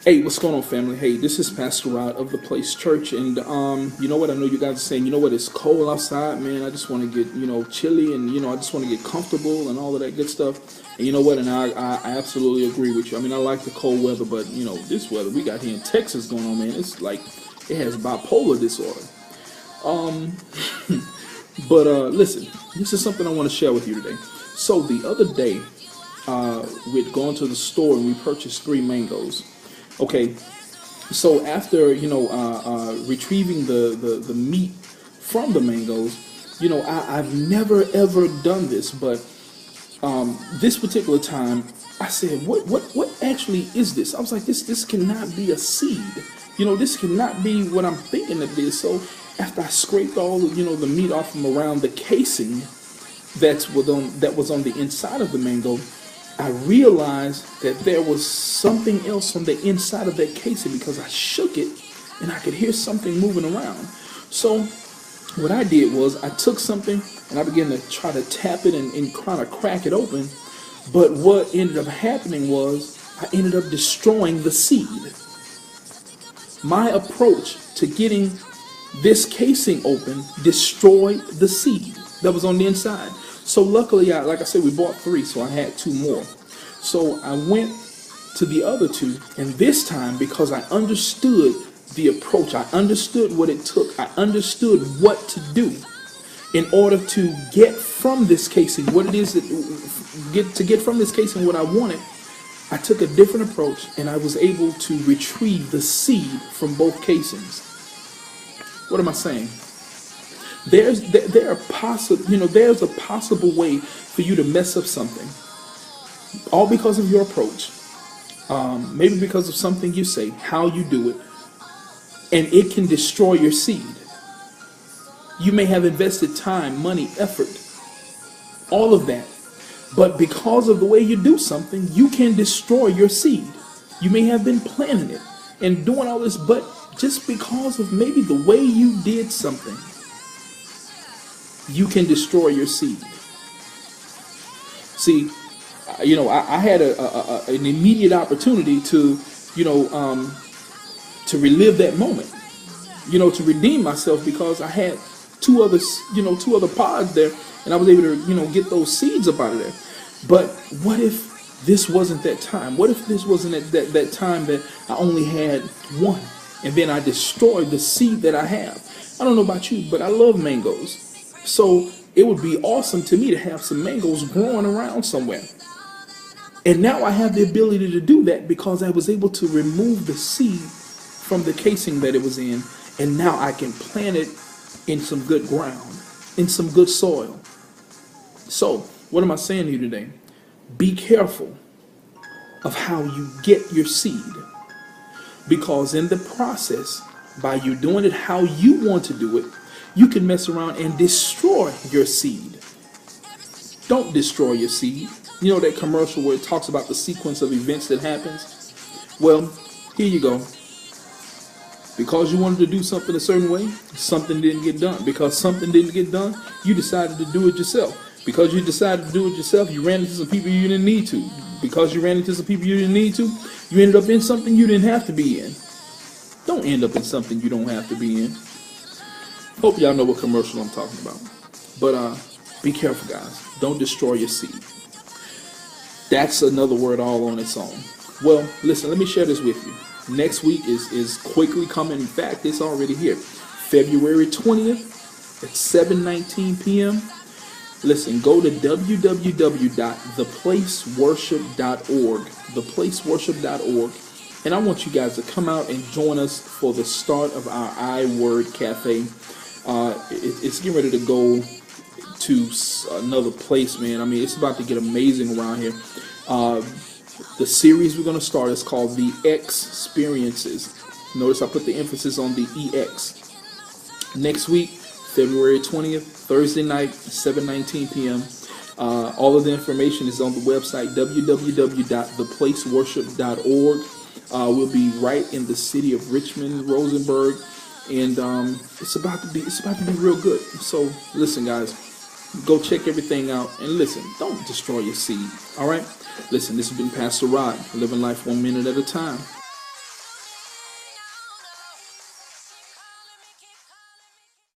Hey, what's going on, family? Hey, this is Pastor Rod of the Place Church, and you know what? I know you guys are saying, you know what? It's cold outside, man. I just want to get, chilly, and I just want to get comfortable and all of that good stuff. And you know what? And I absolutely agree with you. I mean, I like the cold weather, but this weather we got here in Texas going on, man. It's like it has bipolar disorder. Um, but listen, this is something I want to share with you today. So the other day, we'd gone to the store and we purchased 3 mangoes. Okay, so after retrieving the meat from the mangoes, I've never ever done this, but this particular time I said, what actually is this? I was like, this cannot be a seed. This cannot be what I'm thinking it is. So after I scraped all the meat off from around the casing that was on the inside of the mango, I realized that there was something else on the inside of that casing because I shook it and I could hear something moving around. So what I did was I took something and I began to try to tap it and kind of crack it open. But what ended up happening was I ended up destroying the seed. My approach to getting this casing open destroyed the seed that was on the inside. So luckily, like I said, we bought 3, so I had 2 more. So I went to the other 2, and this time, because I understood the approach, I understood what it took, I understood what to do in order to get from this casing what it is that get from this casing what I wanted. I took a different approach, and I was able to retrieve the seed from both casings. What am I saying? There's a possible way for you to mess up something, all because of your approach, maybe because of something you say, how you do it, and it can destroy your seed. You may have invested time, money, effort, all of that, but because of the way you do something, you can destroy your seed. You may have been planning it and doing all this, but just because of maybe the way you did something, you can destroy your seed. See, I had an immediate opportunity to relive that moment, to redeem myself, because I had 2 other pods there, and I was able to, get those seeds up out of there. But what if this wasn't that time? What if this wasn't that time that I only had 1, and then I destroyed the seed that I have? I don't know about you, but I love mangoes. So it would be awesome to me to have some mangoes growing around somewhere. And now I have the ability to do that because I was able to remove the seed from the casing that it was in. And now I can plant it in some good ground, in some good soil. So what am I saying to you today? Be careful of how you get your seed. Because in the process, by you doing it how you want to do it, you can mess around and destroy your seed. Don't destroy your seed. You know that commercial where it talks about the sequence of events that happens? Well, here you go. Because you wanted to do something a certain way, something didn't get done. Because something didn't get done, you decided to do it yourself. Because you decided to do it yourself, you ran into some people you didn't need to. Because you ran into some people you didn't need to, you ended up in something you didn't have to be in. Don't end up in something you don't have to be in. Hope y'all know what commercial I'm talking about. But be careful, guys. Don't destroy your seed. That's another word all on its own. Well, listen, let me share this with you. Next week is quickly coming. In fact, it's already here. February 20th at 7:19 p.m. Listen, go to www.theplaceworship.org. Theplaceworship.org. And I want you guys to come out and join us for the start of our iWord Cafe. It's getting ready to go to another place, man. I mean, it's about to get amazing around here. The series we're going to start is called The Experiences. Notice I put the emphasis on the EX. Next week, February 20th, Thursday night, 7:19 p.m. All of the information is on the website, www.theplaceworship.org. We'll be right in the city of Richmond, Rosenberg, and it's about to be real good. So listen, guys, go check everything out, and listen, don't destroy your seed. All right, listen, this has been Pastor Rod, living life 1 minute at a time.